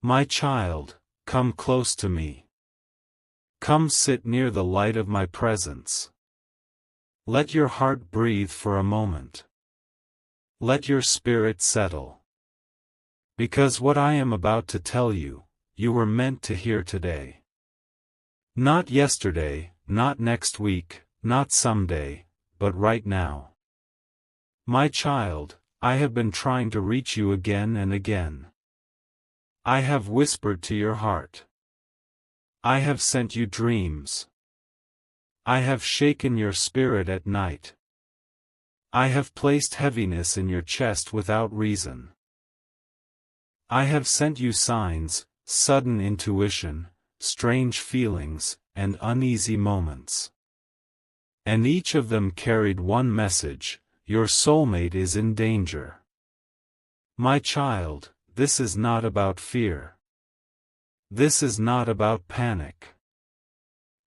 My child, come close to me. Come sit near the light of my presence. Let your heart breathe for a moment. Let your spirit settle. Because what I am about to tell you, you were meant to hear today. Not yesterday, not next week, not someday, but right now. My child, I have been trying to reach you again and again. I have whispered to your heart. I have sent you dreams. I have shaken your spirit at night. I have placed heaviness in your chest without reason. I have sent you signs, sudden intuition, strange feelings, and uneasy moments. And each of them carried one message: your soulmate is in danger. My child, this is not about fear. This is not about panic.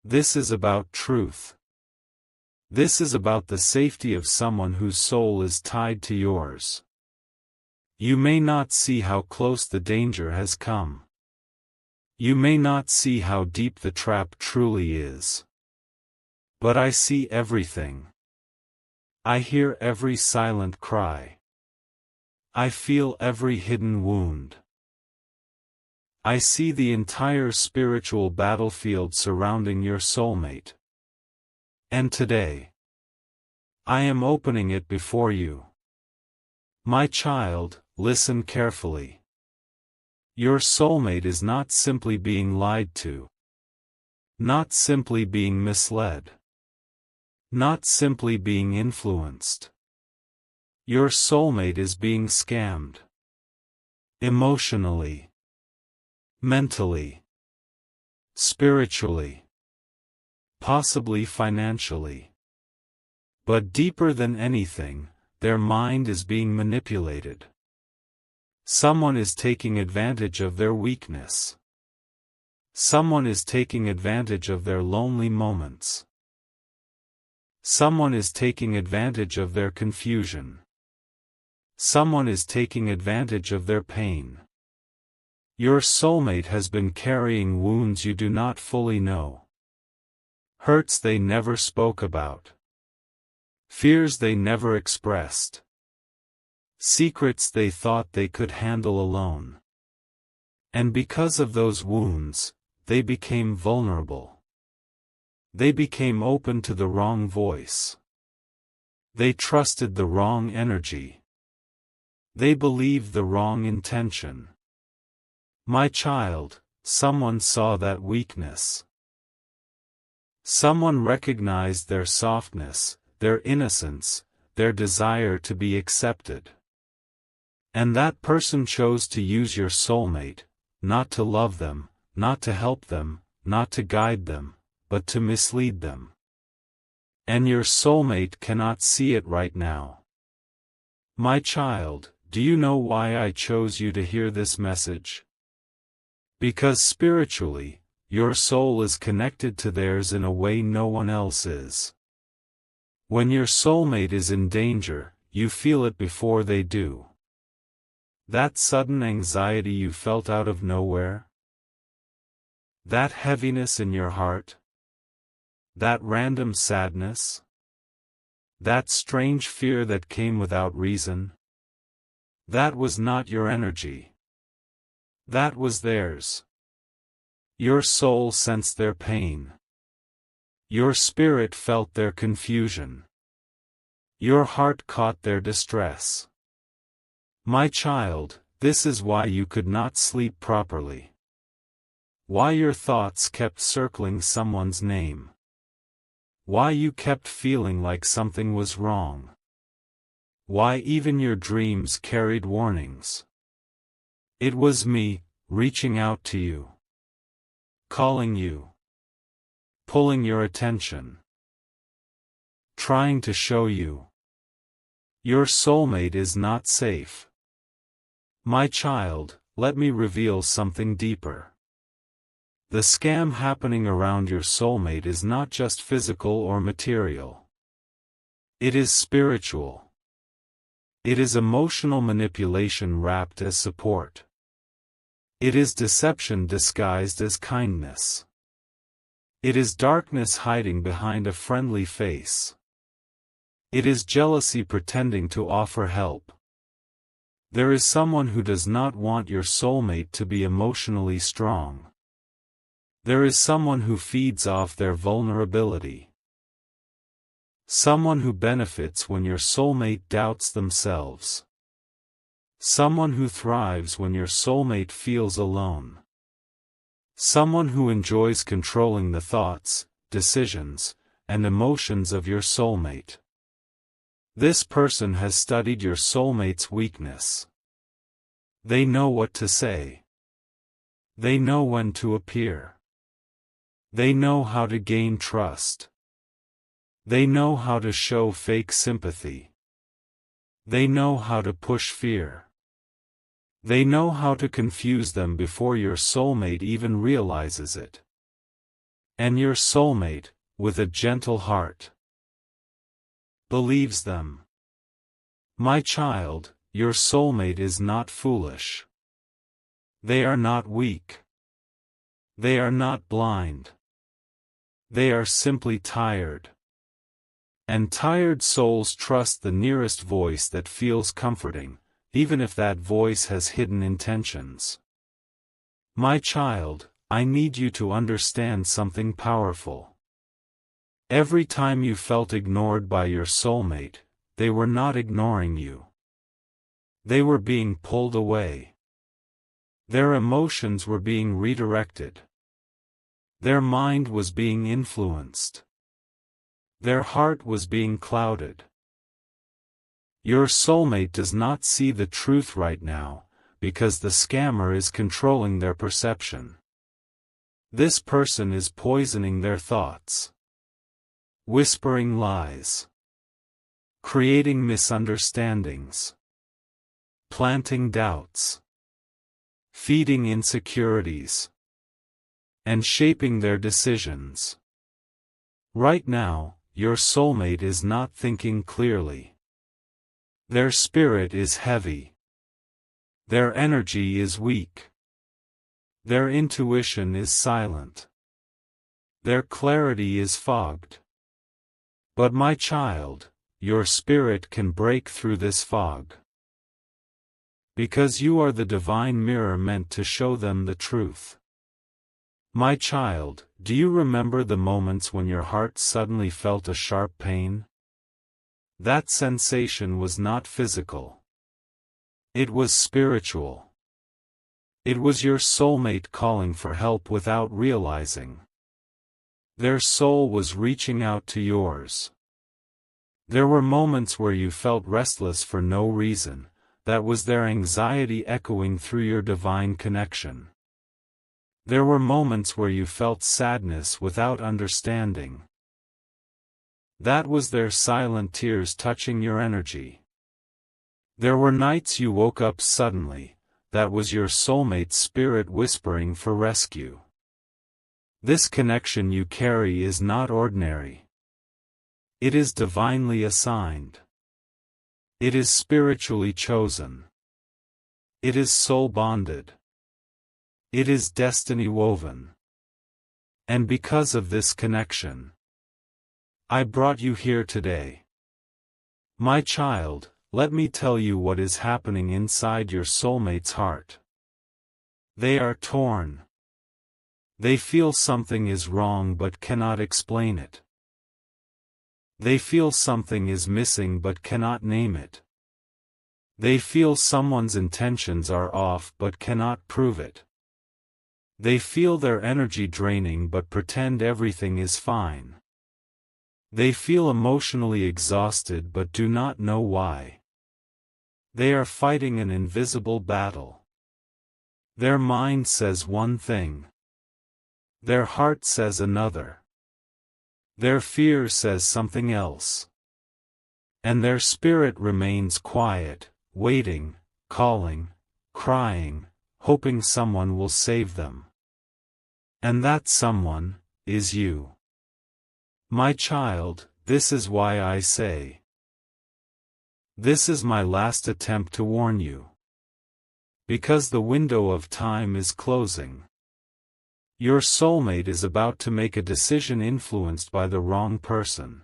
This is about truth. This is about the safety of someone whose soul is tied to yours. You may not see how close the danger has come. You may not see how deep the trap truly is. But I see everything. I hear every silent cry. I feel every hidden wound. I see the entire spiritual battlefield surrounding your soulmate. And today, I am opening it before you. My child, listen carefully. Your soulmate is not simply being lied to. Not simply being misled. Not simply being influenced. Your soulmate is being scammed. Emotionally. Mentally. Spiritually. Possibly financially. But deeper than anything, their mind is being manipulated. Someone is taking advantage of their weakness. Someone is taking advantage of their lonely moments. Someone is taking advantage of their confusion. Someone is taking advantage of their pain. Your soulmate has been carrying wounds you do not fully know. Hurts they never spoke about. Fears they never expressed. Secrets they thought they could handle alone. And because of those wounds, they became vulnerable. They became open to the wrong voice. They trusted the wrong energy. They believed the wrong intention. My child, someone saw that weakness. Someone recognized their softness, their innocence, their desire to be accepted. And that person chose to use your soulmate, not to love them, not to help them, not to guide them, but to mislead them. And your soulmate cannot see it right now. My child, do you know why I chose you to hear this message? Because spiritually, your soul is connected to theirs in a way no one else is. When your soulmate is in danger, you feel it before they do. That sudden anxiety you felt out of nowhere? That heaviness in your heart? That random sadness? That strange fear that came without reason? That was not your energy. That was theirs. Your soul sensed their pain. Your spirit felt their confusion. Your heart caught their distress. My child, this is why you could not sleep properly. Why your thoughts kept circling someone's name. Why you kept feeling like something was wrong. Why even your dreams carried warnings. It was me, reaching out to you. Calling you. Pulling your attention. Trying to show you. Your soulmate is not safe. My child, let me reveal something deeper. The scam happening around your soulmate is not just physical or material. It is spiritual. It is emotional manipulation wrapped as support. It is deception disguised as kindness. It is darkness hiding behind a friendly face. It is jealousy pretending to offer help. There is someone who does not want your soulmate to be emotionally strong. There is someone who feeds off their vulnerability. Someone who benefits when your soulmate doubts themselves. Someone who thrives when your soulmate feels alone. Someone who enjoys controlling the thoughts, decisions, and emotions of your soulmate. This person has studied your soulmate's weakness. They know what to say. They know when to appear. They know how to gain trust. They know how to show fake sympathy. They know how to push fear. They know how to confuse them before your soulmate even realizes it. And your soulmate, with a gentle heart, believes them. My child, your soulmate is not foolish. They are not weak. They are not blind. They are simply tired. And tired souls trust the nearest voice that feels comforting, even if that voice has hidden intentions. My child, I need you to understand something powerful. Every time you felt ignored by your soulmate, they were not ignoring you. They were being pulled away. Their emotions were being redirected. Their mind was being influenced. Their heart was being clouded. Your soulmate does not see the truth right now, because the scammer is controlling their perception. This person is poisoning their thoughts. Whispering lies. Creating misunderstandings. Planting doubts. Feeding insecurities. And shaping their decisions. Right now, your soulmate is not thinking clearly. Their spirit is heavy. Their energy is weak. Their intuition is silent. Their clarity is fogged. But my child, your spirit can break through this fog. Because you are the divine mirror meant to show them the truth. My child, do you remember the moments when your heart suddenly felt a sharp pain? That sensation was not physical. It was spiritual. It was your soulmate calling for help without realizing. Their soul was reaching out to yours. There were moments where you felt restless for no reason. That was their anxiety echoing through your divine connection. There were moments where you felt sadness without understanding. That was their silent tears touching your energy. There were nights you woke up suddenly. That was your soulmate's spirit whispering for rescue. This connection you carry is not ordinary. It is divinely assigned. It is spiritually chosen. It is soul bonded. It is destiny woven. And because of this connection, I brought you here today. My child, let me tell you what is happening inside your soulmate's heart. They are torn. They feel something is wrong but cannot explain it. They feel something is missing but cannot name it. They feel someone's intentions are off but cannot prove it. They feel their energy draining but pretend everything is fine. They feel emotionally exhausted but do not know why. They are fighting an invisible battle. Their mind says one thing. Their heart says another. Their fear says something else. And their spirit remains quiet, waiting, calling, crying, hoping someone will save them. And that someone is you. My child, this is why I say. This is my last attempt to warn you. Because the window of time is closing. Your soulmate is about to make a decision influenced by the wrong person.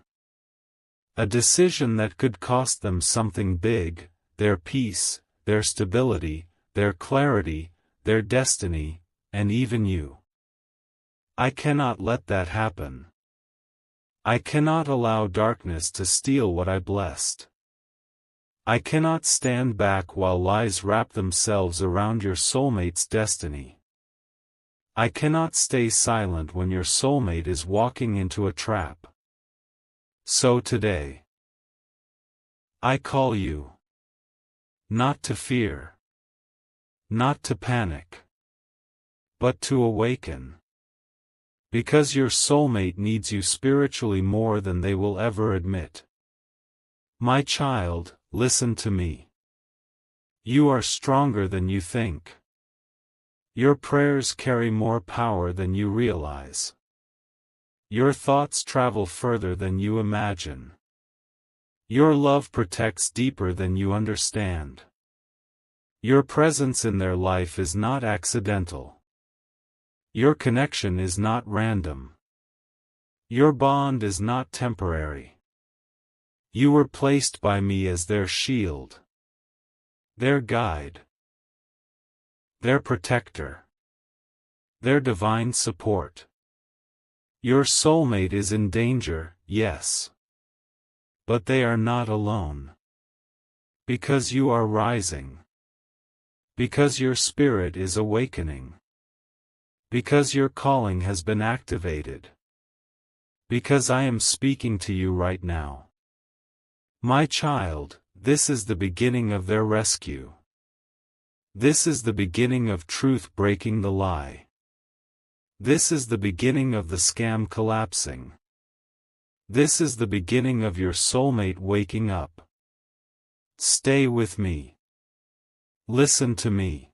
A decision that could cost them something big: their peace, their stability, their clarity, their destiny, and even you. I cannot let that happen. I cannot allow darkness to steal what I blessed. I cannot stand back while lies wrap themselves around your soulmate's destiny. I cannot stay silent when your soulmate is walking into a trap. So today, I call you. Not to fear. Not to panic. But to awaken. Because your soulmate needs you spiritually more than they will ever admit. My child, listen to me. You are stronger than you think. Your prayers carry more power than you realize. Your thoughts travel further than you imagine. Your love protects deeper than you understand. Your presence in their life is not accidental. Your connection is not random. Your bond is not temporary. You were placed by me as their shield, their guide, their protector, their divine support. Your soulmate is in danger, yes. But they are not alone. Because you are rising. Because your spirit is awakening. Because your calling has been activated. Because I am speaking to you right now. My child, this is the beginning of their rescue. This is the beginning of truth breaking the lie. This is the beginning of the scam collapsing. This is the beginning of your soulmate waking up. Stay with me. Listen to me.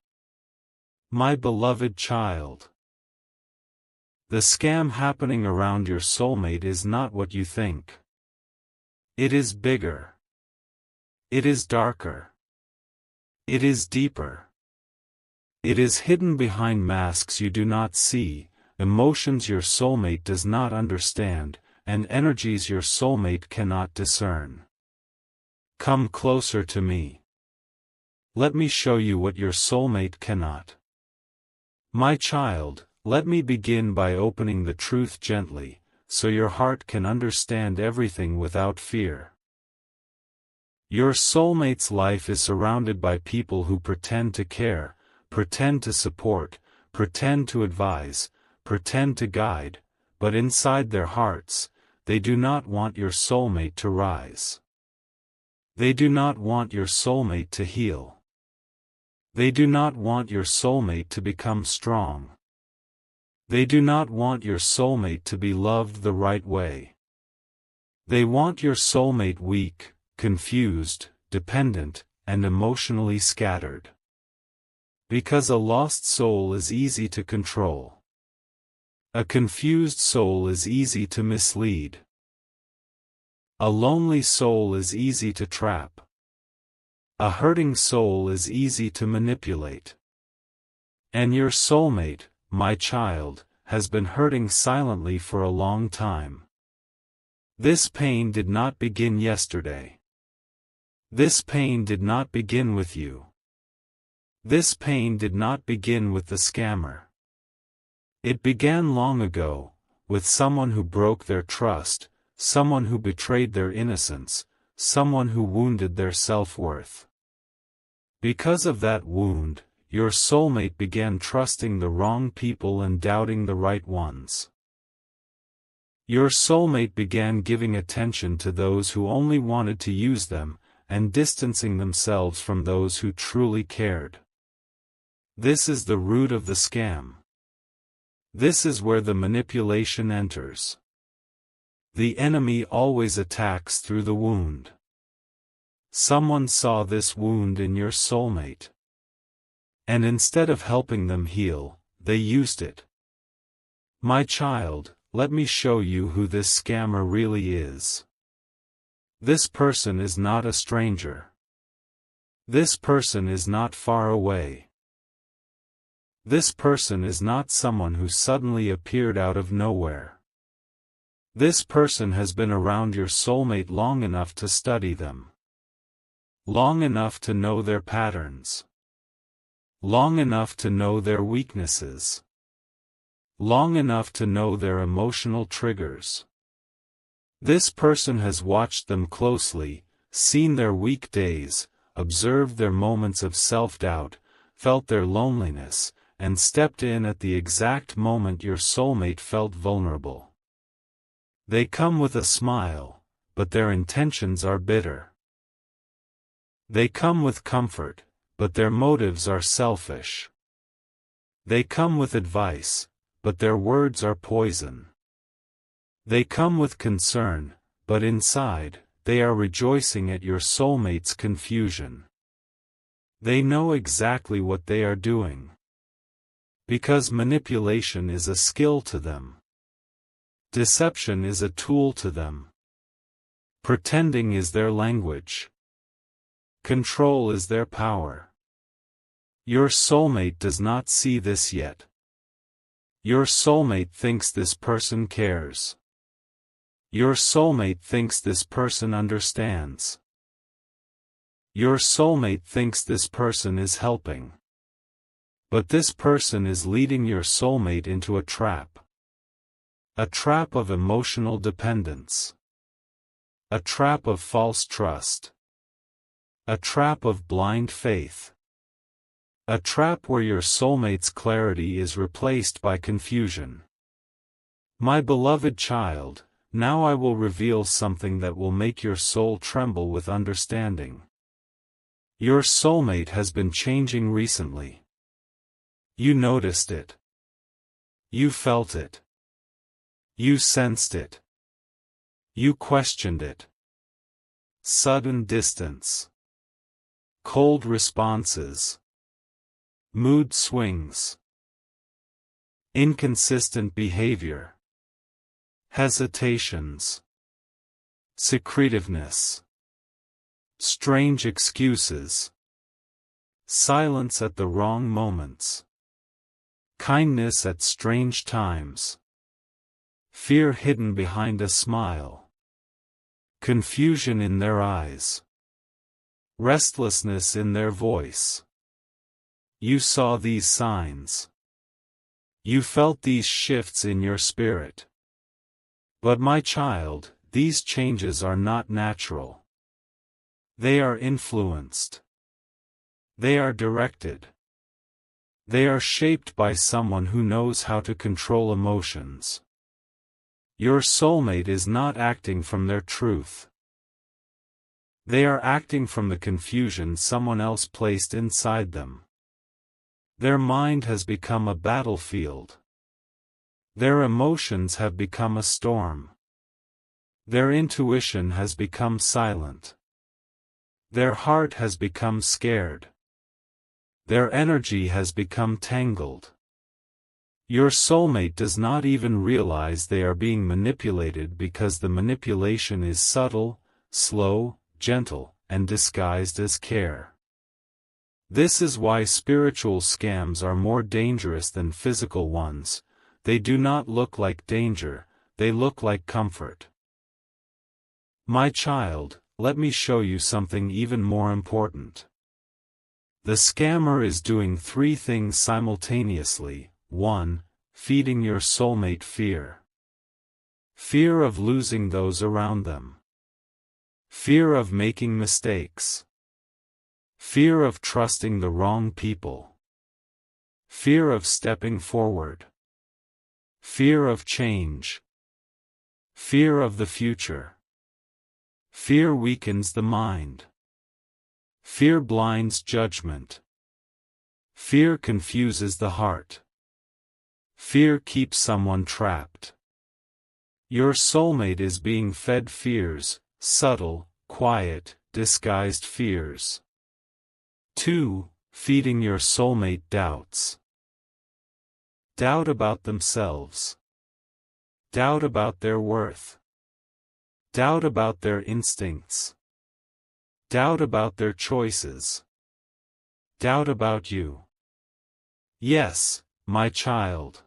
My beloved child. The scam happening around your soulmate is not what you think. It is bigger. It is darker. It is deeper. It is hidden behind masks you do not see, emotions your soulmate does not understand, and energies your soulmate cannot discern. Come closer to me. Let me show you what your soulmate cannot. My child, let me begin by opening the truth gently, so your heart can understand everything without fear. Your soulmate's life is surrounded by people who pretend to care, pretend to support, pretend to advise, pretend to guide, but inside their hearts, they do not want your soulmate to rise. They do not want your soulmate to heal. They do not want your soulmate to become strong. They do not want your soulmate to be loved the right way. They want your soulmate weak, confused, dependent, and emotionally scattered. Because a lost soul is easy to control. A confused soul is easy to mislead. A lonely soul is easy to trap. A hurting soul is easy to manipulate. And your soulmate, my child, has been hurting silently for a long time. This pain did not begin yesterday. This pain did not begin with you. This pain did not begin with the scammer. It began long ago, with someone who broke their trust, someone who betrayed their innocence, someone who wounded their self-worth. Because of that wound, your soulmate began trusting the wrong people and doubting the right ones. Your soulmate began giving attention to those who only wanted to use them, and distancing themselves from those who truly cared. This is the root of the scam. This is where the manipulation enters. The enemy always attacks through the wound. Someone saw this wound in your soulmate. And instead of helping them heal, they used it. My child, let me show you who this scammer really is. This person is not a stranger. This person is not far away. This person is not someone who suddenly appeared out of nowhere. This person has been around your soulmate long enough to study them. Long enough to know their patterns. Long enough to know their weaknesses. Long enough to know their emotional triggers. This person has watched them closely, seen their weak days, observed their moments of self-doubt, felt their loneliness, and stepped in at the exact moment your soulmate felt vulnerable. They come with a smile, but their intentions are bitter. They come with comfort, but their motives are selfish. They come with advice, but their words are poison. They come with concern, but inside, they are rejoicing at your soulmate's confusion. They know exactly what they are doing. Because manipulation is a skill to them. Deception is a tool to them. Pretending is their language. Control is their power. Your soulmate does not see this yet. Your soulmate thinks this person cares. Your soulmate thinks this person understands. Your soulmate thinks this person is helping. But this person is leading your soulmate into a trap. A trap of emotional dependence. A trap of false trust. A trap of blind faith. A trap where your soulmate's clarity is replaced by confusion. My beloved child, now I will reveal something that will make your soul tremble with understanding. Your soulmate has been changing recently. You noticed it. You felt it. You sensed it. You questioned it. Sudden distance. Cold responses. Mood swings. Inconsistent behavior. Hesitations. Secretiveness. Strange excuses. Silence at the wrong moments. Kindness at strange times. Fear hidden behind a smile. Confusion in their eyes. Restlessness in their voice. You saw these signs. You felt these shifts in your spirit. But my child, these changes are not natural. They are influenced. They are directed. They are shaped by someone who knows how to control emotions. Your soulmate is not acting from their truth. They are acting from the confusion someone else placed inside them. Their mind has become a battlefield. Their emotions have become a storm. Their intuition has become silent. Their heart has become scared. Their energy has become tangled. Your soulmate does not even realize they are being manipulated because the manipulation is subtle, slow, gentle, and disguised as care. This is why spiritual scams are more dangerous than physical ones. They do not look like danger, they look like comfort. My child, let me show you something even more important. The scammer is doing 3 things simultaneously. 1. Feeding your soulmate fear. Fear of losing those around them. Fear of making mistakes. Fear of trusting the wrong people. Fear of stepping forward. Fear of change. Fear of the future. Fear weakens the mind. Fear blinds judgment. Fear confuses the heart. Fear keeps someone trapped. Your soulmate is being fed fears, subtle, quiet, disguised fears. 2. Feeding your soulmate doubts. Doubt about themselves. Doubt about their worth. Doubt about their instincts. Doubt about their choices. Doubt about you. Yes, my child.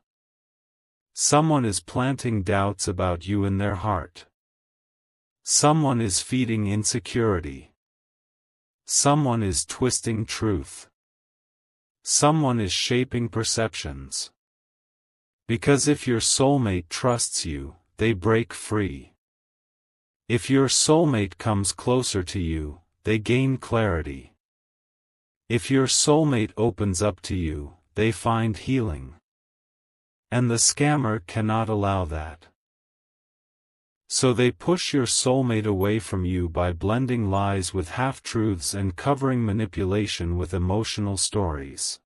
Someone is planting doubts about you in their heart. Someone is feeding insecurity. Someone is twisting truth. Someone is shaping perceptions. Because if your soulmate trusts you, they break free. If your soulmate comes closer to you, they gain clarity. If your soulmate opens up to you, they find healing. And the scammer cannot allow that. So they push your soulmate away from you by blending lies with half-truths and covering manipulation with emotional stories.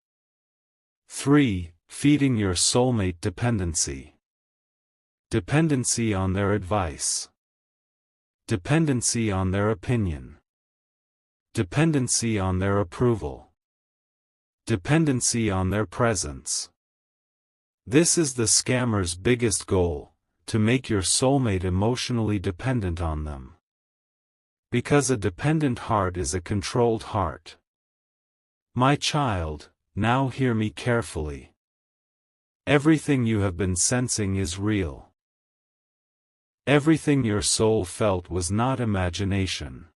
3. Feeding your soulmate dependency. Dependency on their advice. Dependency on their opinion. Dependency on their approval. Dependency on their presence. This is the scammer's biggest goal, to make your soulmate emotionally dependent on them. Because a dependent heart is a controlled heart. My child, now hear me carefully. Everything you have been sensing is real. Everything your soul felt was not imagination.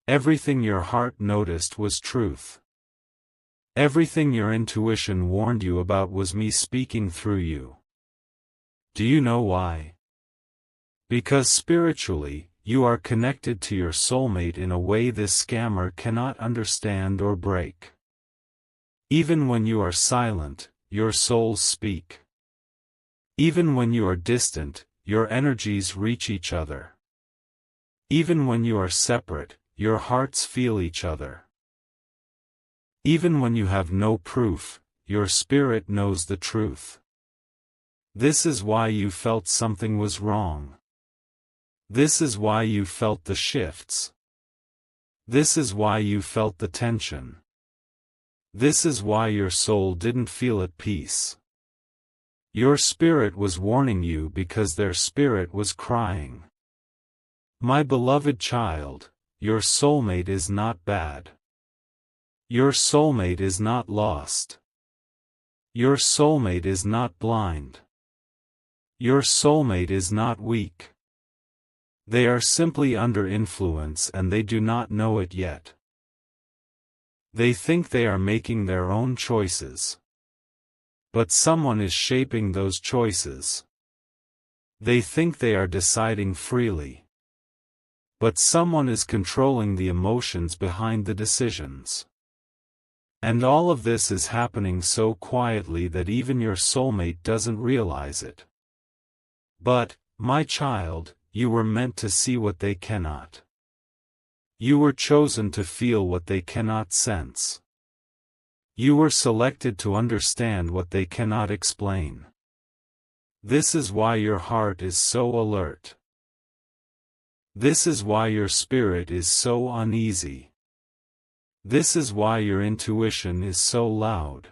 Everything your heart noticed was truth. Everything your intuition warned you about was me speaking through you. Do you know why? Because spiritually, you are connected to your soulmate in a way this scammer cannot understand or break. Even when you are silent, your souls speak. Even when you are distant, your energies reach each other. Even when you are separate, your hearts feel each other. Even when you have no proof, your spirit knows the truth. This is why you felt something was wrong. This is why you felt the shifts. This is why you felt the tension. This is why your soul didn't feel at peace. Your spirit was warning you because their spirit was crying. My beloved child, your soulmate is not bad. Your soulmate is not lost. Your soulmate is not blind. Your soulmate is not weak. They are simply under influence and they do not know it yet. They think they are making their own choices. But someone is shaping those choices. They think they are deciding freely. But someone is controlling the emotions behind the decisions. And all of this is happening so quietly that even your soulmate doesn't realize it. But, my child, you were meant to see what they cannot. You were chosen to feel what they cannot sense. You were selected to understand what they cannot explain. This is why your heart is so alert. This is why your spirit is so uneasy. This is why your intuition is so loud.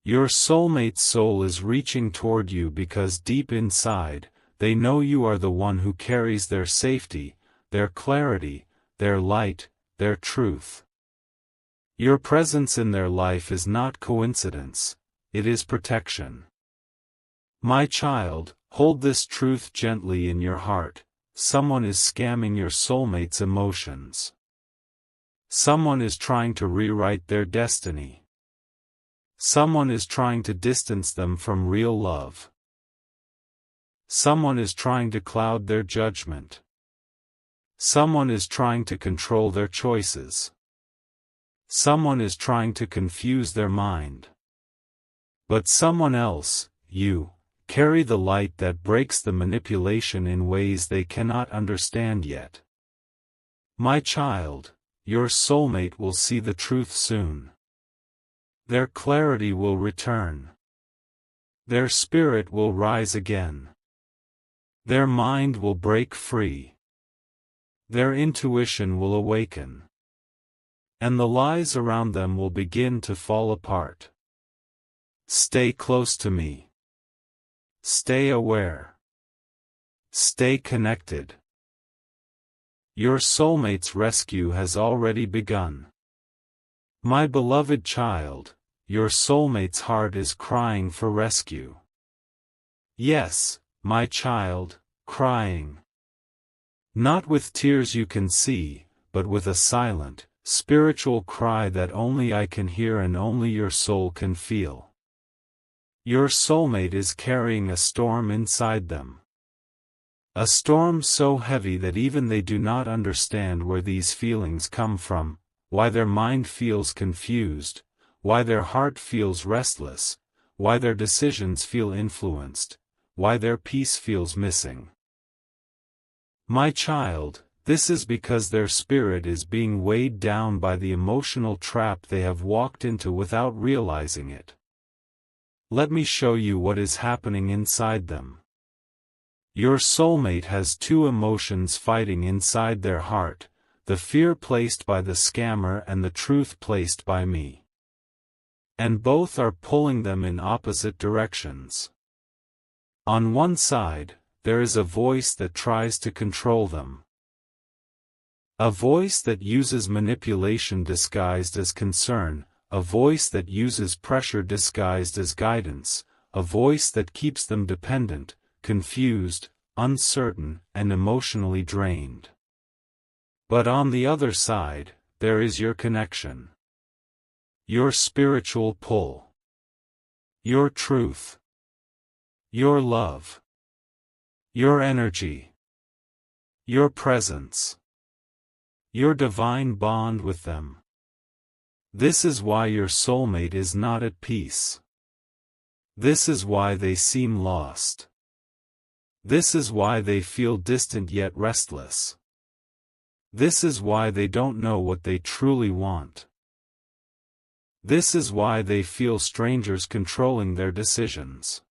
Your soulmate's soul is reaching toward you because deep inside, they know you are the one who carries their safety, their clarity, their light, their truth. Your presence in their life is not coincidence, it is protection. My child, hold this truth gently in your heart. Someone is scamming your soulmate's emotions. Someone is trying to rewrite their destiny. Someone is trying to distance them from real love. Someone is trying to cloud their judgment. Someone is trying to control their choices. Someone is trying to confuse their mind. But someone else, you, carry the light that breaks the manipulation in ways they cannot understand yet. My child, your soulmate will see the truth soon. Their clarity will return. Their spirit will rise again. Their mind will break free. Their intuition will awaken. And the lies around them will begin to fall apart. Stay close to me. Stay aware. Stay connected. Your soulmate's rescue has already begun. My beloved child, your soulmate's heart is crying for rescue. Yes, my child, crying. Not with tears you can see, but with a silent, spiritual cry that only I can hear and only your soul can feel. Your soulmate is carrying a storm inside them. A storm so heavy that even they do not understand where these feelings come from, why their mind feels confused, why their heart feels restless, why their decisions feel influenced, why their peace feels missing. My child, this is because their spirit is being weighed down by the emotional trap they have walked into without realizing it. Let me show you what is happening inside them. Your soulmate has two emotions fighting inside their heart, the fear placed by the scammer and the truth placed by me. And both are pulling them in opposite directions. On one side, there is a voice that tries to control them. A voice that uses manipulation disguised as concern, a voice that uses pressure disguised as guidance, a voice that keeps them dependent, confused, uncertain, and emotionally drained. But on the other side, there is your connection. Your spiritual pull. Your truth. Your love. Your energy. Your presence. Your divine bond with them. This is why your soulmate is not at peace. This is why they seem lost. This is why they feel distant yet restless. This is why they don't know what they truly want. This is why they feel strangers controlling their decisions.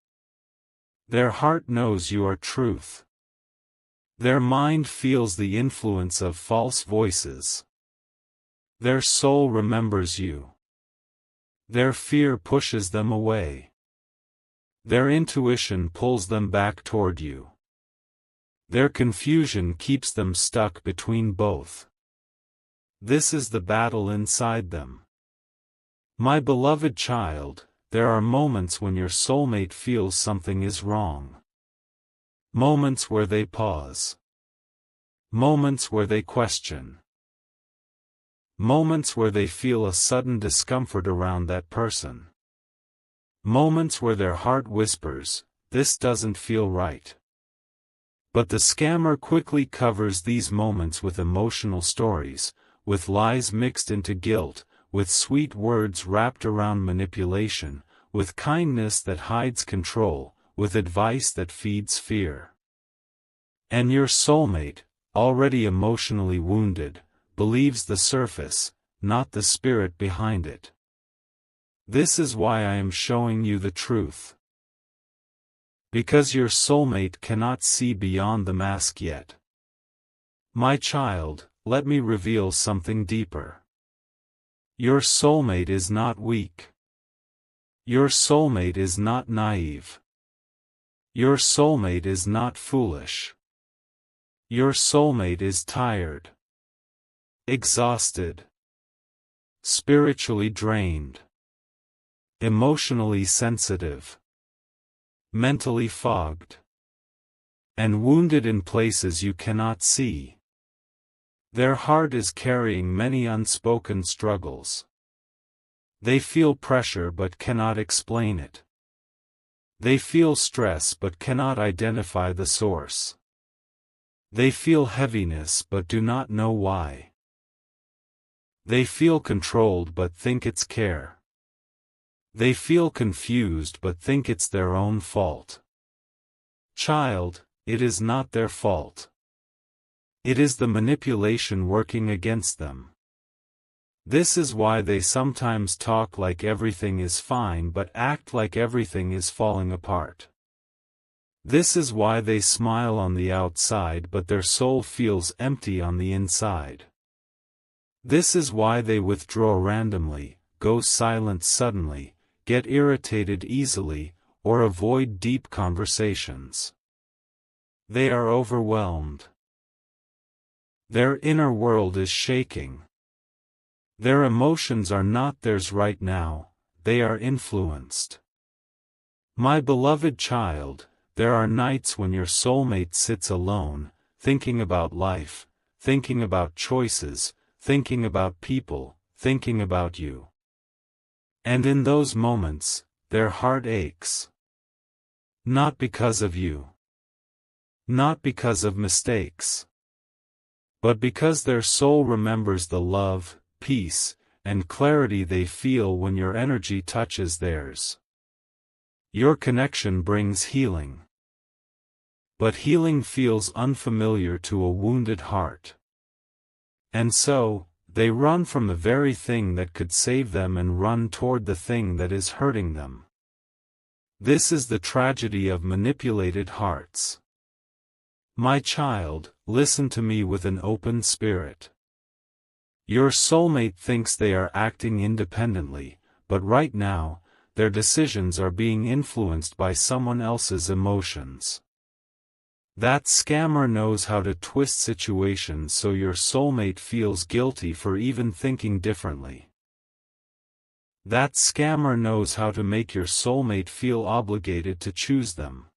Their heart knows you are truth. Their mind feels the influence of false voices. Their soul remembers you. Their fear pushes them away. Their intuition pulls them back toward you. Their confusion keeps them stuck between both. This is the battle inside them. My beloved child, there are moments when your soulmate feels something is wrong. Moments where they pause. Moments where they question. Moments where they feel a sudden discomfort around that person. Moments where their heart whispers, "This doesn't feel right." But the scammer quickly covers these moments with emotional stories, with lies mixed into guilt, with sweet words wrapped around manipulation, with kindness that hides control, with advice that feeds fear. And your soulmate, already emotionally wounded, believes the surface, not the spirit behind it. This is why I am showing you the truth. Because your soulmate cannot see beyond the mask yet. My child, let me reveal something deeper. Your soulmate is not weak. Your soulmate is not naive. Your soulmate is not foolish. Your soulmate is tired. Exhausted. Spiritually drained. Emotionally sensitive. Mentally fogged. And wounded in places you cannot see. Their heart is carrying many unspoken struggles. They feel pressure but cannot explain it. They feel stress but cannot identify the source. They feel heaviness but do not know why. They feel controlled but think it's care. They feel confused but think it's their own fault. Child, it is not their fault. It is the manipulation working against them. This is why they sometimes talk like everything is fine but act like everything is falling apart. This is why they smile on the outside but their soul feels empty on the inside. This is why they withdraw randomly, go silent suddenly, get irritated easily, or avoid deep conversations. They are overwhelmed. Their inner world is shaking. Their emotions are not theirs right now, they are influenced. My beloved child, there are nights when your soulmate sits alone, thinking about life, thinking about choices, thinking about people, thinking about you. And in those moments, their heart aches. Not because of you. Not because of mistakes. But because their soul remembers the love, peace, and clarity they feel when your energy touches theirs. Your connection brings healing. But healing feels unfamiliar to a wounded heart. And so, they run from the very thing that could save them and run toward the thing that is hurting them. This is the tragedy of manipulated hearts. My child, listen to me with an open spirit. Your soulmate thinks they are acting independently, but right now, their decisions are being influenced by someone else's emotions. That scammer knows how to twist situations so your soulmate feels guilty for even thinking differently. That scammer knows how to make your soulmate feel obligated to choose them.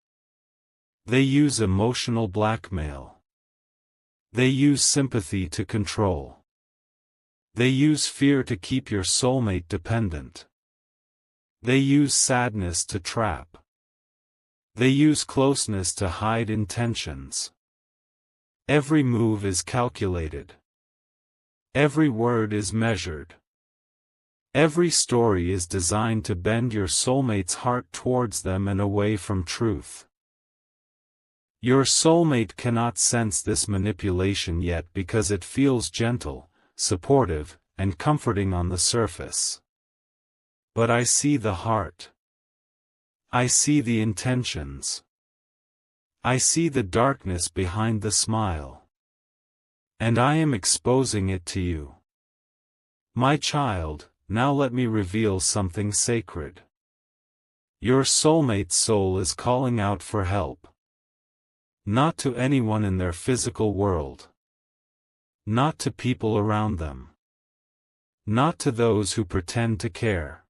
They use emotional blackmail. They use sympathy to control. They use fear to keep your soulmate dependent. They use sadness to trap. They use closeness to hide intentions. Every move is calculated. Every word is measured. Every story is designed to bend your soulmate's heart towards them and away from truth. Your soulmate cannot sense this manipulation yet because it feels gentle, supportive, and comforting on the surface. But I see the heart. I see the intentions. I see the darkness behind the smile. And I am exposing it to you. My child, now let me reveal something sacred. Your soulmate's soul is calling out for help. Not to anyone in their physical world. Not to people around them. Not to those who pretend to care.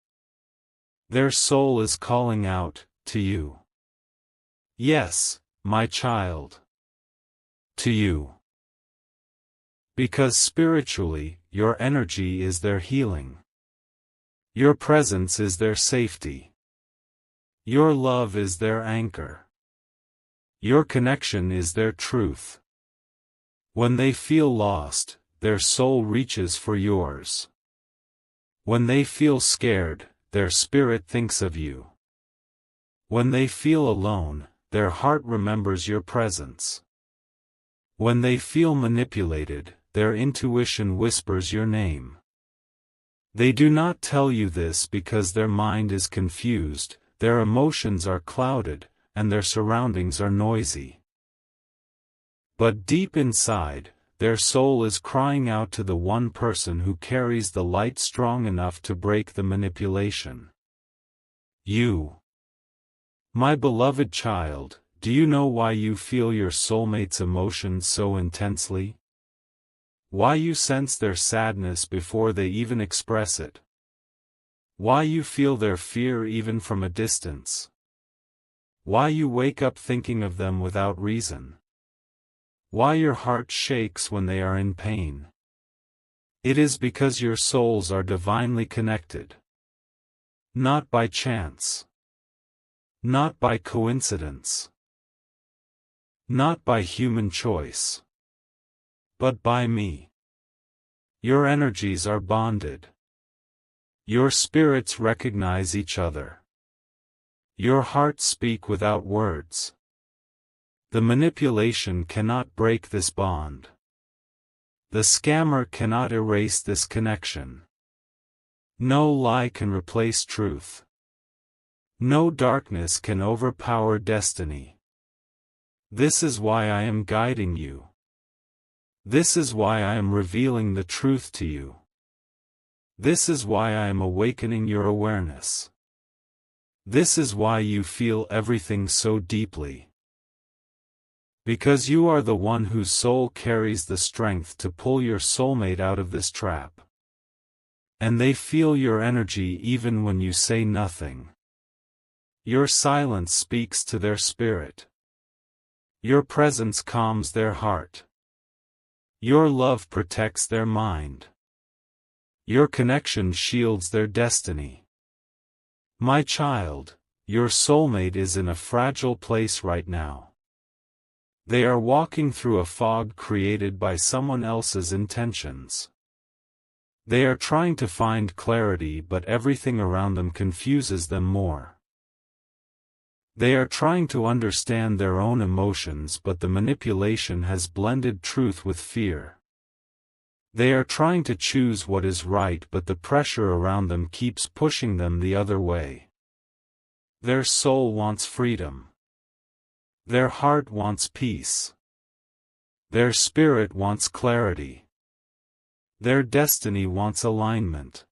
Their soul is calling out, to you. Yes, my child. To you. Because spiritually, your energy is their healing. Your presence is their safety. Your love is their anchor. Your connection is their truth. When they feel lost, their soul reaches for yours. When they feel scared, their spirit thinks of you. When they feel alone, their heart remembers your presence. When they feel manipulated, their intuition whispers your name. They do not tell you this because their mind is confused, their emotions are clouded, and their surroundings are noisy. But deep inside, their soul is crying out to the one person who carries the light strong enough to break the manipulation. You. My beloved child, do you know why you feel your soulmate's emotions so intensely? Why you sense their sadness before they even express it? Why you feel their fear even from a distance? Why you wake up thinking of them without reason? Why your heart shakes when they are in pain? It is because your souls are divinely connected. Not by chance. Not by coincidence. Not by human choice. But by me. Your energies are bonded. Your spirits recognize each other. Your hearts speak without words. The manipulation cannot break this bond. The scammer cannot erase this connection. No lie can replace truth. No darkness can overpower destiny. This is why I am guiding you. This is why I am revealing the truth to you. This is why I am awakening your awareness. This is why you feel everything so deeply. Because you are the one whose soul carries the strength to pull your soulmate out of this trap. And they feel your energy even when you say nothing. Your silence speaks to their spirit. Your presence calms their heart. Your love protects their mind. Your connection shields their destiny. My child, your soulmate is in a fragile place right now. They are walking through a fog created by someone else's intentions. They are trying to find clarity, but everything around them confuses them more. They are trying to understand their own emotions, but the manipulation has blended truth with fear. They are trying to choose what is right, but the pressure around them keeps pushing them the other way. Their soul wants freedom. Their heart wants peace. Their spirit wants clarity. Their destiny wants alignment.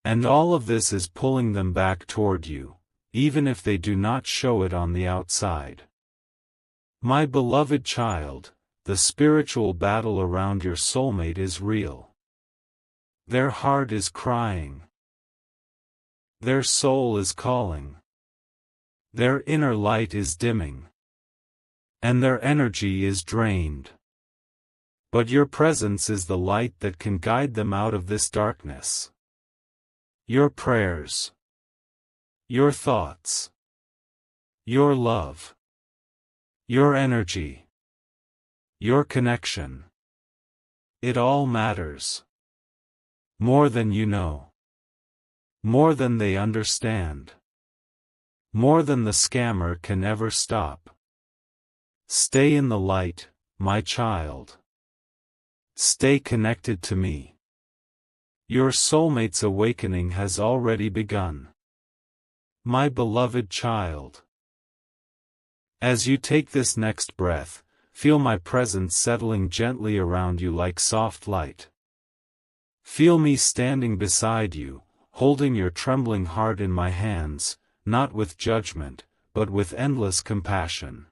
And all of this is pulling them back toward you, even if they do not show it on the outside. My beloved child, the spiritual battle around your soulmate is real. Their heart is crying. Their soul is calling. Their inner light is dimming. And their energy is drained. But your presence is the light that can guide them out of this darkness. Your prayers. Your thoughts. Your love. Your energy. Your connection. It all matters. More than you know. More than they understand. More than the scammer can ever stop. Stay in the light, my child. Stay connected to me. Your soulmate's awakening has already begun. My beloved child. As you take this next breath, feel my presence settling gently around you like soft light. Feel me standing beside you, holding your trembling heart in my hands, not with judgment, but with endless compassion.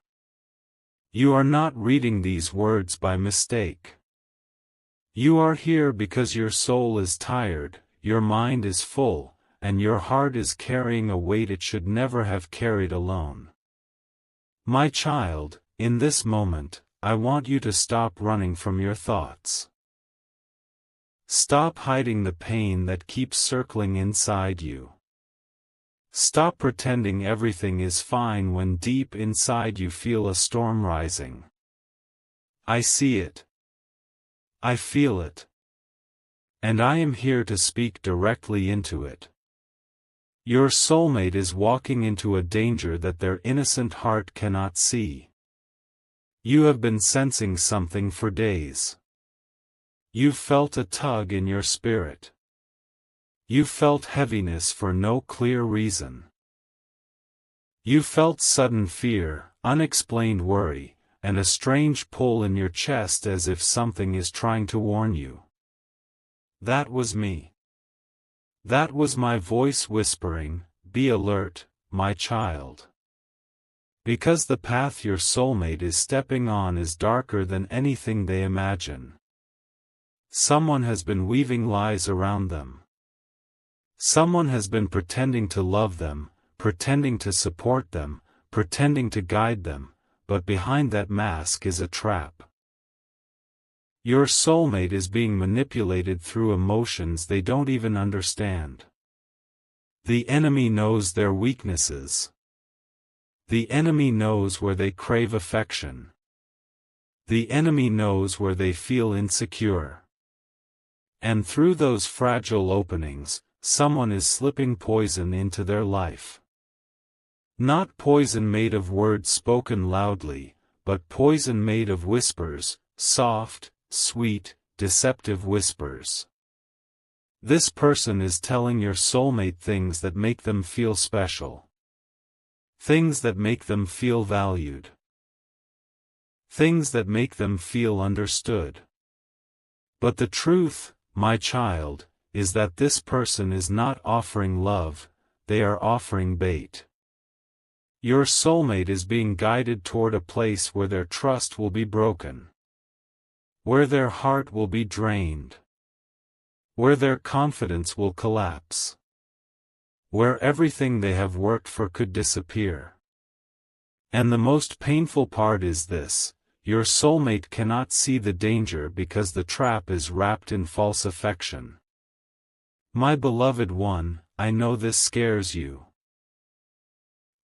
You are not reading these words by mistake. You are here because your soul is tired, your mind is full, and your heart is carrying a weight it should never have carried alone. My child, in this moment, I want you to stop running from your thoughts. Stop hiding the pain that keeps circling inside you. Stop pretending everything is fine when deep inside you feel a storm rising. I see it. I feel it. And I am here to speak directly into it. Your soulmate is walking into a danger that their innocent heart cannot see. You have been sensing something for days. You felt a tug in your spirit. You felt heaviness for no clear reason. You felt sudden fear, unexplained worry, and a strange pull in your chest as if something is trying to warn you. That was me. That was my voice whispering, "Be alert, my child." Because the path your soulmate is stepping on is darker than anything they imagine. Someone has been weaving lies around them. Someone has been pretending to love them, pretending to support them, pretending to guide them, but behind that mask is a trap. Your soulmate is being manipulated through emotions they don't even understand. The enemy knows their weaknesses. The enemy knows where they crave affection. The enemy knows where they feel insecure. And through those fragile openings, someone is slipping poison into their life. Not poison made of words spoken loudly, but poison made of whispers, soft, sweet, deceptive whispers. This person is telling your soulmate things that make them feel special. Things that make them feel valued. Things that make them feel understood. But the truth, my child, is that this person is not offering love, they are offering bait. Your soulmate is being guided toward a place where their trust will be broken. Where their heart will be drained. where their confidence will collapse, where everything they have worked for could disappear. And the most painful part is this: your soulmate cannot see the danger because the trap is wrapped in false affection. My beloved one, I know this scares you.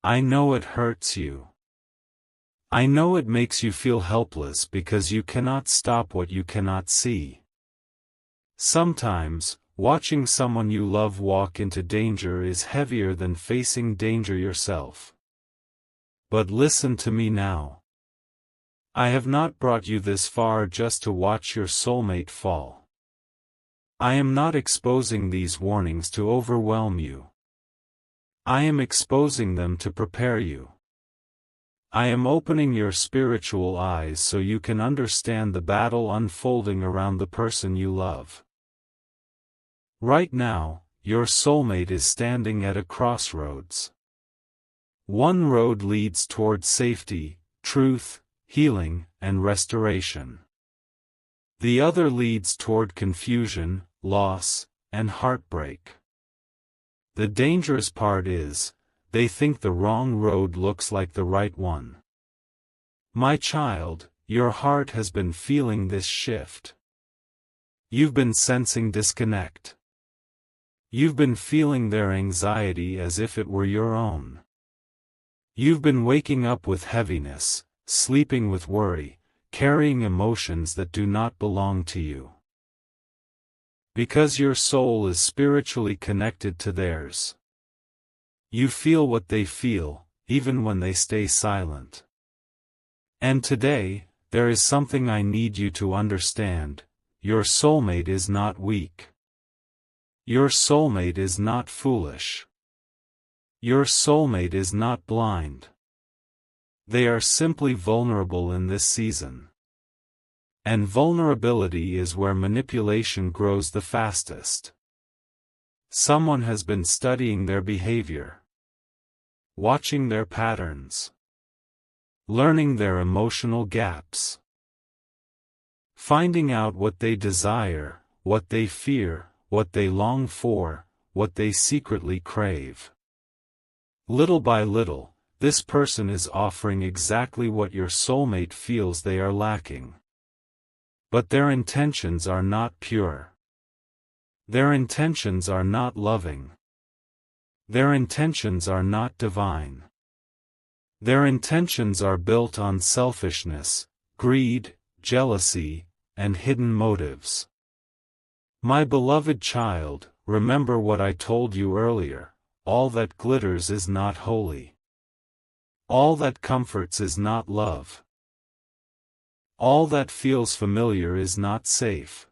I know it hurts you. I know it makes you feel helpless because you cannot stop what you cannot see. Sometimes, watching someone you love walk into danger is heavier than facing danger yourself. But listen to me now. I have not brought you this far just to watch your soulmate fall. I am not exposing these warnings to overwhelm you. I am exposing them to prepare you. I am opening your spiritual eyes so you can understand the battle unfolding around the person you love. Right now, your soulmate is standing at a crossroads. One road leads toward safety, truth, healing, and restoration. The other leads toward confusion, loss, and heartbreak. The dangerous part is, they think the wrong road looks like the right one. My child, your heart has been feeling this shift. You've been sensing disconnect. You've been feeling their anxiety as if it were your own. You've been waking up with heaviness, sleeping with worry, carrying emotions that do not belong to you. Because your soul is spiritually connected to theirs. You feel what they feel, even when they stay silent. And today, there is something I need you to understand: your soulmate is not weak. Your soulmate is not foolish. Your soulmate is not blind. They are simply vulnerable in this season. And vulnerability is where manipulation grows the fastest. Someone has been studying their behavior, watching their patterns, learning their emotional gaps, finding out what they desire, what they fear, what they long for, what they secretly crave. Little by little, this person is offering exactly what your soulmate feels they are lacking. But their intentions are not pure. Their intentions are not loving. Their intentions are not divine. Their intentions are built on selfishness, greed, jealousy, and hidden motives. My beloved child, remember what I told you earlier: all that glitters is not holy. All that comforts is not love. All that feels familiar is not safe.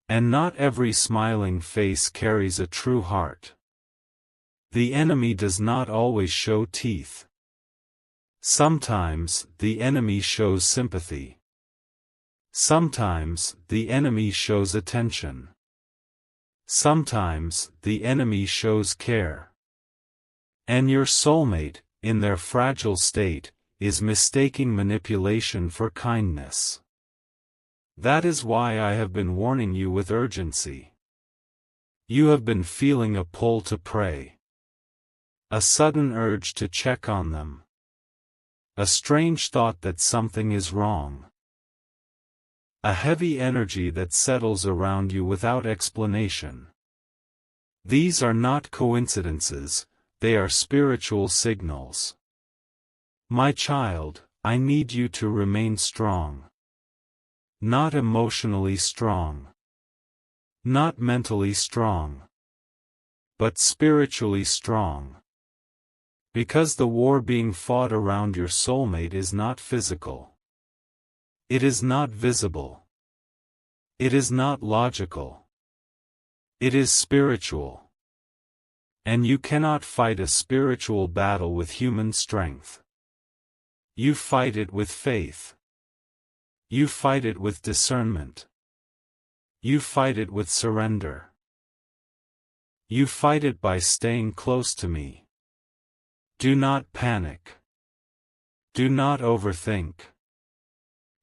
And not every smiling face carries a true heart. The enemy does not always show teeth. Sometimes, the enemy shows sympathy. Sometimes, the enemy shows attention. Sometimes, the enemy shows care. And your soulmate, in their fragile state, is mistaking manipulation for kindness. That is why I have been warning you with urgency. You have been feeling a pull to pray. A sudden urge to check on them. A strange thought that something is wrong. A heavy energy that settles around you without explanation. These are not coincidences, they are spiritual signals. My child, I need you to remain strong. Not emotionally strong. Not mentally strong. But spiritually strong. Because the war being fought around your soulmate is not physical. It is not visible. It is not logical. It is spiritual. And you cannot fight a spiritual battle with human strength. You fight it with faith. You fight it with discernment. You fight it with surrender. You fight it by staying close to me. Do not panic. Do not overthink.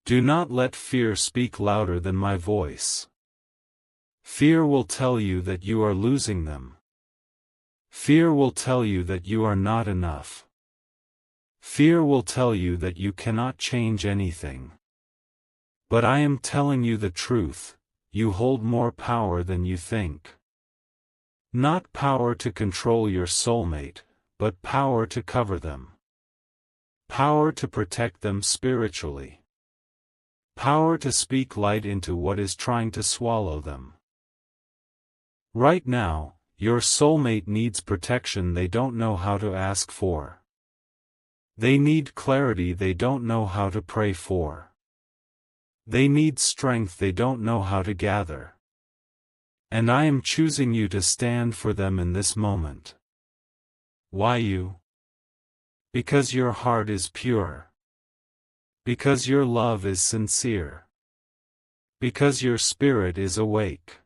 Do not let fear speak louder than my voice. Fear will tell you that you are losing them. Fear will tell you that you are not enough. Fear will tell you that you cannot change anything. But I am telling you the truth, you hold more power than you think. Not power to control your soulmate, but power to cover them. Power to protect them spiritually. Power to speak light into what is trying to swallow them. Right now, your soulmate needs protection they don't know how to ask for. They need clarity they don't know how to pray for. They need strength they don't know how to gather. And I am choosing you to stand for them in this moment. Why you? Because your heart is pure. Because your love is sincere. Because your spirit is awake.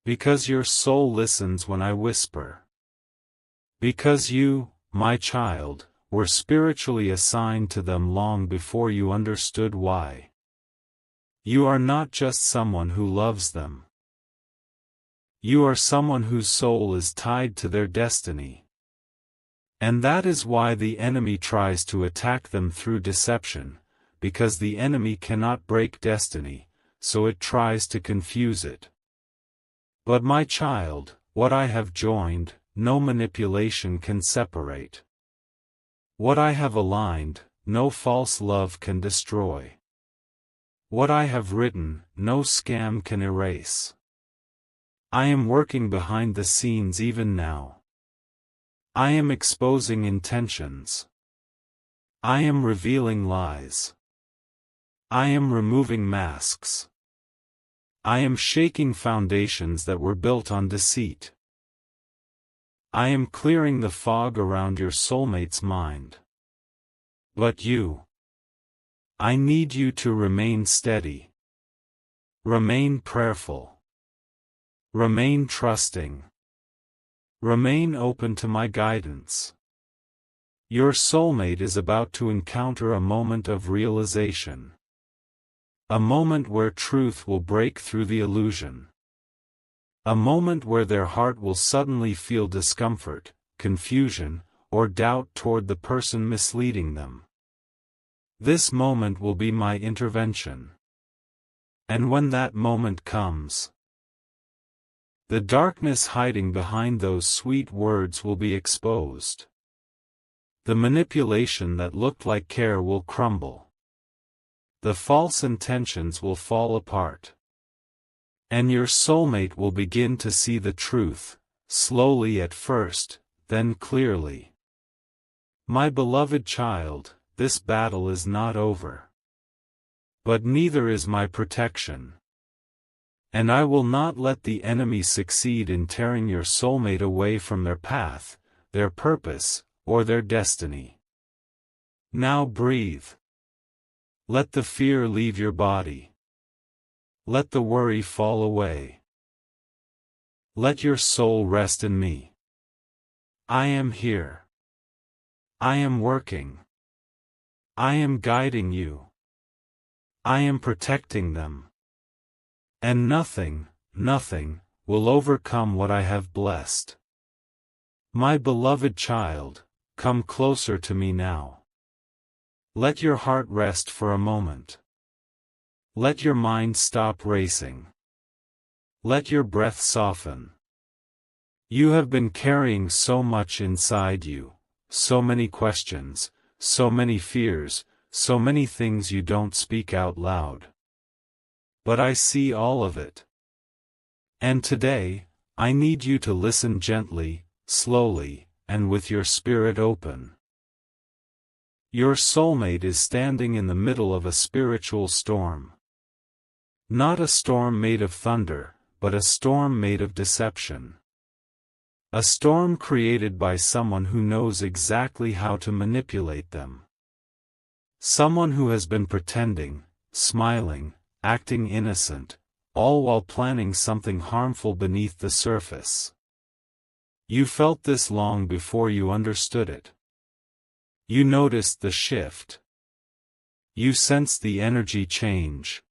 Because your soul listens when I whisper. Because you, my child, were spiritually assigned to them long before you understood why. You are not just someone who loves them. You are someone whose soul is tied to their destiny. And that is why the enemy tries to attack them through deception, because the enemy cannot break destiny, so it tries to confuse it. But my child, what I have joined, no manipulation can separate. What I have aligned, no false love can destroy. What I have written, no scam can erase. I am working behind the scenes even now. I am exposing intentions. I am revealing lies. I am removing masks. I am shaking foundations that were built on deceit. I am clearing the fog around your soulmate's mind. But you, I need you to remain steady. Remain prayerful. Remain trusting. Remain open to my guidance. Your soulmate is about to encounter a moment of realization. A moment where truth will break through the illusion. A moment where their heart will suddenly feel discomfort, confusion, or doubt toward the person misleading them. This moment will be my intervention. And when that moment comes, the darkness hiding behind those sweet words will be exposed. The manipulation that looked like care will crumble. The false intentions will fall apart. And your soulmate will begin to see the truth, slowly at first, then clearly. My beloved child, this battle is not over. But neither is my protection. And I will not let the enemy succeed in tearing your soulmate away from their path, their purpose, or their destiny. Now breathe. Let the fear leave your body. Let the worry fall away. Let your soul rest in me. I am here. I am working. I am guiding you. I am protecting them. And nothing, nothing, will overcome what I have blessed. My beloved child, come closer to me now. Let your heart rest for a moment. Let your mind stop racing. Let your breath soften. You have been carrying so much inside you, so many questions, so many fears, so many things you don't speak out loud. But I see all of it. And today, I need you to listen gently, slowly, and with your spirit open. Your soulmate is standing in the middle of a spiritual storm. Not a storm made of thunder, but a storm made of deception. A storm created by someone who knows exactly how to manipulate them. Someone who has been pretending, smiling, acting innocent, all while planning something harmful beneath the surface. You felt this long before you understood it. You noticed the shift. You sensed the energy change.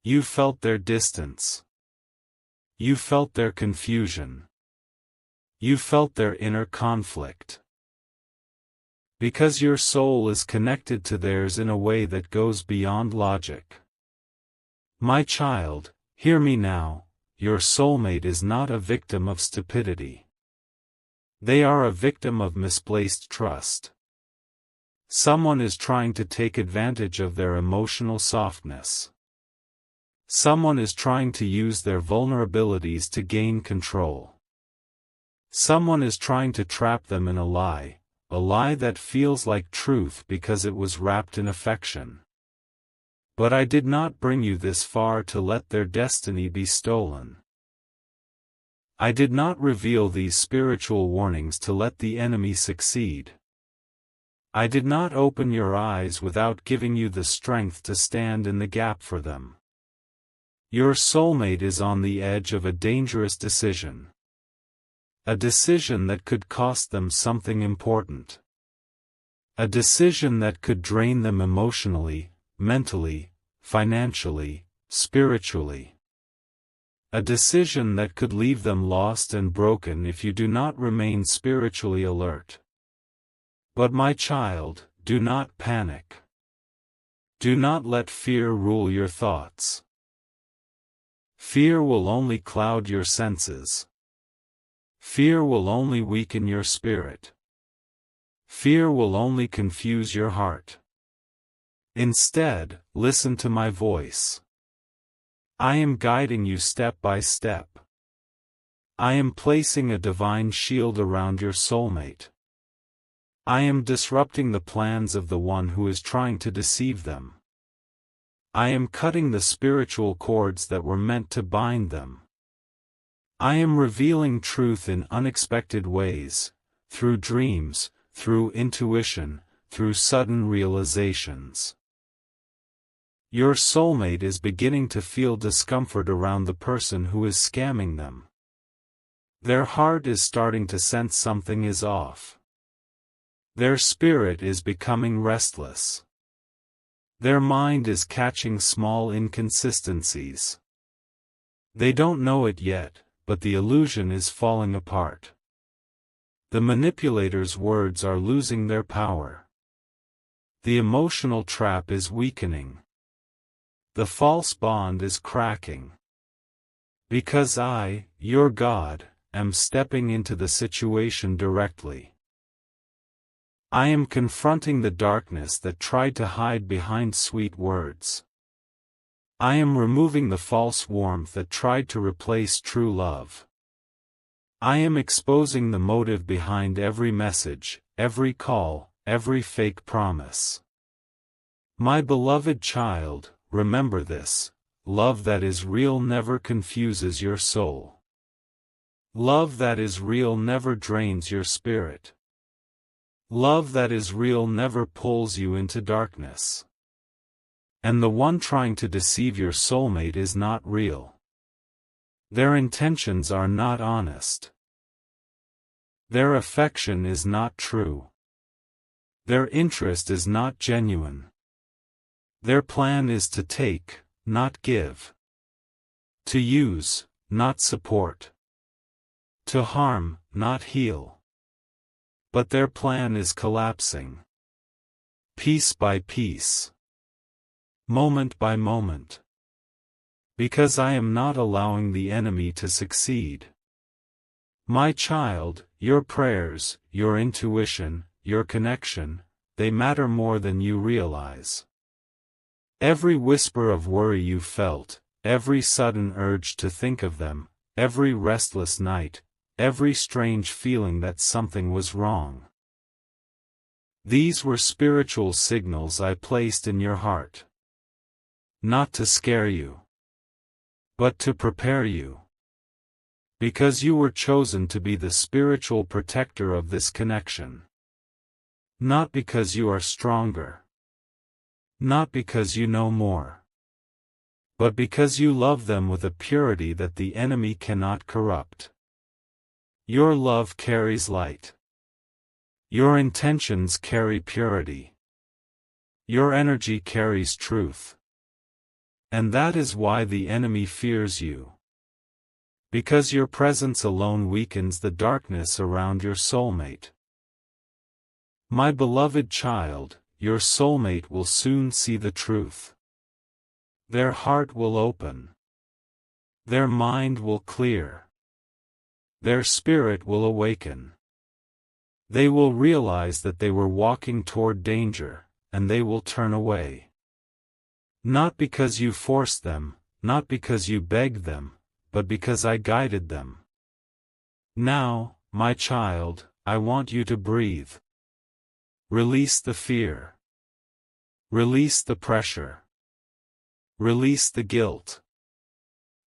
You felt their distance. You felt their confusion. You felt their inner conflict. Because your soul is connected to theirs in a way that goes beyond logic. My child, hear me now, your soulmate is not a victim of stupidity. They are a victim of misplaced trust. Someone is trying to take advantage of their emotional softness. Someone is trying to use their vulnerabilities to gain control. Someone is trying to trap them in a lie that feels like truth because it was wrapped in affection. But I did not bring you this far to let their destiny be stolen. I did not reveal these spiritual warnings to let the enemy succeed. I did not open your eyes without giving you the strength to stand in the gap for them. Your soulmate is on the edge of a dangerous decision. A decision that could cost them something important. A decision that could drain them emotionally, mentally, financially, spiritually. A decision that could leave them lost and broken if you do not remain spiritually alert. But my child, do not panic. Do not let fear rule your thoughts. Fear will only cloud your senses. Fear will only weaken your spirit. Fear will only confuse your heart. Instead, listen to my voice. I am guiding you step by step. I am placing a divine shield around your soulmate. I am disrupting the plans of the one who is trying to deceive them. I am cutting the spiritual cords that were meant to bind them. I am revealing truth in unexpected ways, through dreams, through intuition, through sudden realizations. Your soulmate is beginning to feel discomfort around the person who is scamming them. Their heart is starting to sense something is off. Their spirit is becoming restless. Their mind is catching small inconsistencies. They don't know it yet, but the illusion is falling apart. The manipulator's words are losing their power. The emotional trap is weakening. The false bond is cracking. Because I, your God, am stepping into the situation directly. I am confronting the darkness that tried to hide behind sweet words. I am removing the false warmth that tried to replace true love. I am exposing the motive behind every message, every call, every fake promise. My beloved child, remember this: love that is real never confuses your soul. Love that is real never drains your spirit. Love that is real never pulls you into darkness. And the one trying to deceive your soulmate is not real. Their intentions are not honest. Their affection is not true. Their interest is not genuine. Their plan is to take, not give. To use, not support. To harm, not heal. But their plan is collapsing. Piece by piece. Moment by moment. Because I am not allowing the enemy to succeed. My child, your prayers, your intuition, your connection, they matter more than you realize. Every whisper of worry you felt, every sudden urge to think of them, every restless night, every strange feeling that something was wrong. These were spiritual signals I placed in your heart. Not to scare you, but to prepare you. Because you were chosen to be the spiritual protector of this connection. Not because you are stronger. Not because you know more. But because you love them with a purity that the enemy cannot corrupt. Your love carries light. Your intentions carry purity. Your energy carries truth. And that is why the enemy fears you. Because your presence alone weakens the darkness around your soulmate. My beloved child, your soulmate will soon see the truth. Their heart will open. Their mind will clear. Their spirit will awaken. They will realize that they were walking toward danger, and they will turn away. Not because you forced them, not because you begged them, but because I guided them. Now, my child, I want you to breathe. Release the fear. Release the pressure. Release the guilt.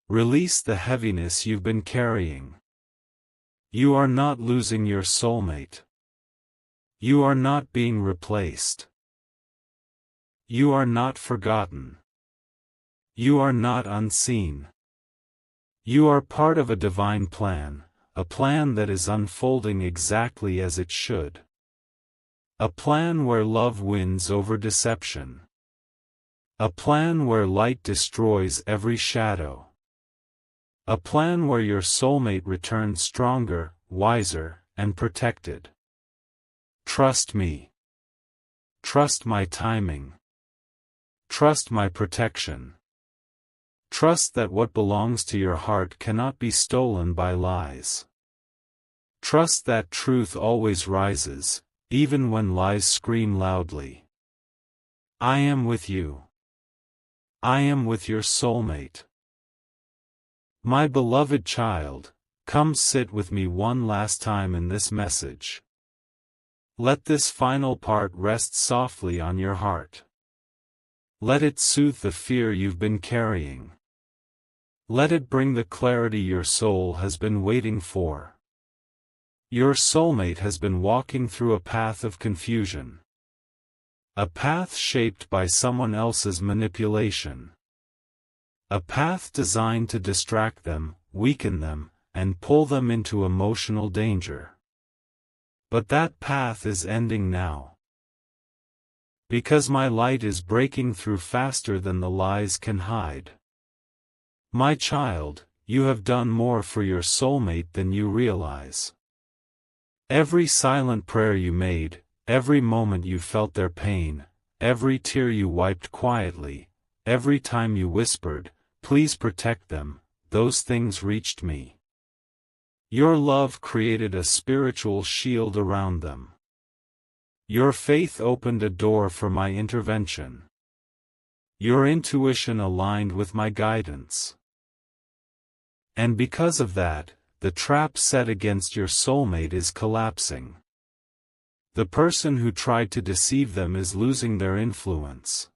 Release the heaviness you've been carrying. You are not losing your soulmate. You are not being replaced. You are not forgotten. You are not unseen. You are part of a divine plan, a plan that is unfolding exactly as it should. A plan where love wins over deception. A plan where light destroys every shadow. A plan where your soulmate returns stronger, wiser, and protected. Trust me. Trust my timing. Trust my protection. Trust that what belongs to your heart cannot be stolen by lies. Trust that truth always rises, even when lies scream loudly. I am with you. I am with your soulmate. My beloved child, come sit with me one last time in this message. Let this final part rest softly on your heart. Let it soothe the fear you've been carrying. Let it bring the clarity your soul has been waiting for. Your soulmate has been walking through a path of confusion. A path shaped by someone else's manipulation. A path designed to distract them, weaken them, and pull them into emotional danger. But that path is ending now. Because my light is breaking through faster than the lies can hide. My child, you have done more for your soulmate than you realize. Every silent prayer you made, every moment you felt their pain, every tear you wiped quietly, every time you whispered, "Please protect them," those things reached me. Your love created a spiritual shield around them. Your faith opened a door for my intervention. Your intuition aligned with my guidance. And because of that, the trap set against your soulmate is collapsing. The person who tried to deceive them is losing their influence.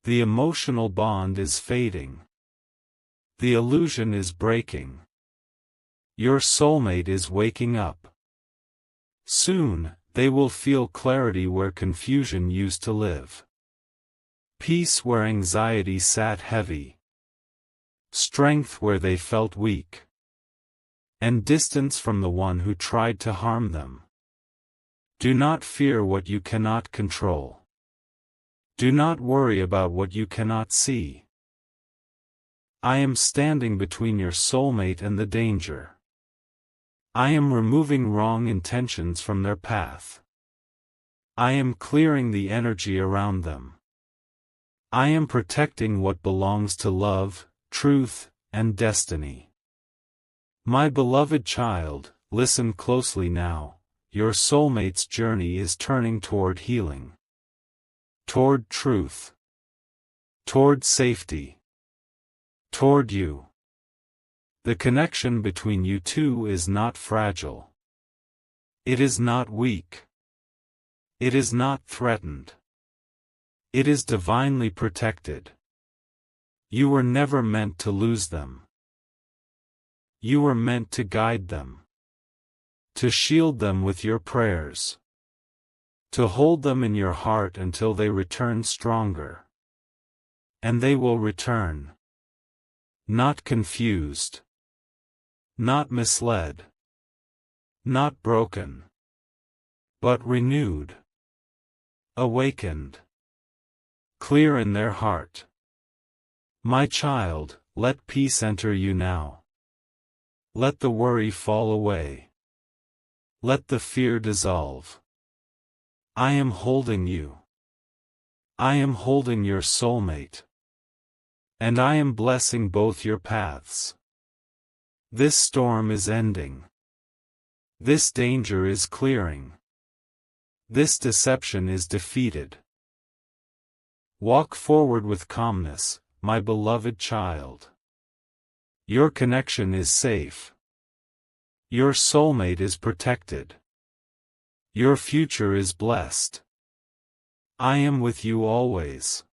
The emotional bond is fading. The illusion is breaking. Your soulmate is waking up. Soon, they will feel clarity where confusion used to live. Peace where anxiety sat heavy. Strength where they felt weak. And distance from the one who tried to harm them. Do not fear what you cannot control. Do not worry about what you cannot see. I am standing between your soulmate and the danger. I am removing wrong intentions from their path. I am clearing the energy around them. I am protecting what belongs to love, truth, and destiny. My beloved child, listen closely now. Your soulmate's journey is turning toward healing. Toward truth. Toward safety. Toward you. The connection between you two is not fragile. It is not weak. It is not threatened. It is divinely protected. You were never meant to lose them. You were meant to guide them. To shield them with your prayers. To hold them in your heart until they return stronger. And they will return. Not confused. Not misled. Not broken. But renewed. Awakened. Clear in their heart. My child, let peace enter you now. Let the worry fall away. Let the fear dissolve. I am holding you. I am holding your soulmate. And I am blessing both your paths. This storm is ending. This danger is clearing. This deception is defeated. Walk forward with calmness, my beloved child. Your connection is safe. Your soulmate is protected. Your future is blessed. I am with you always.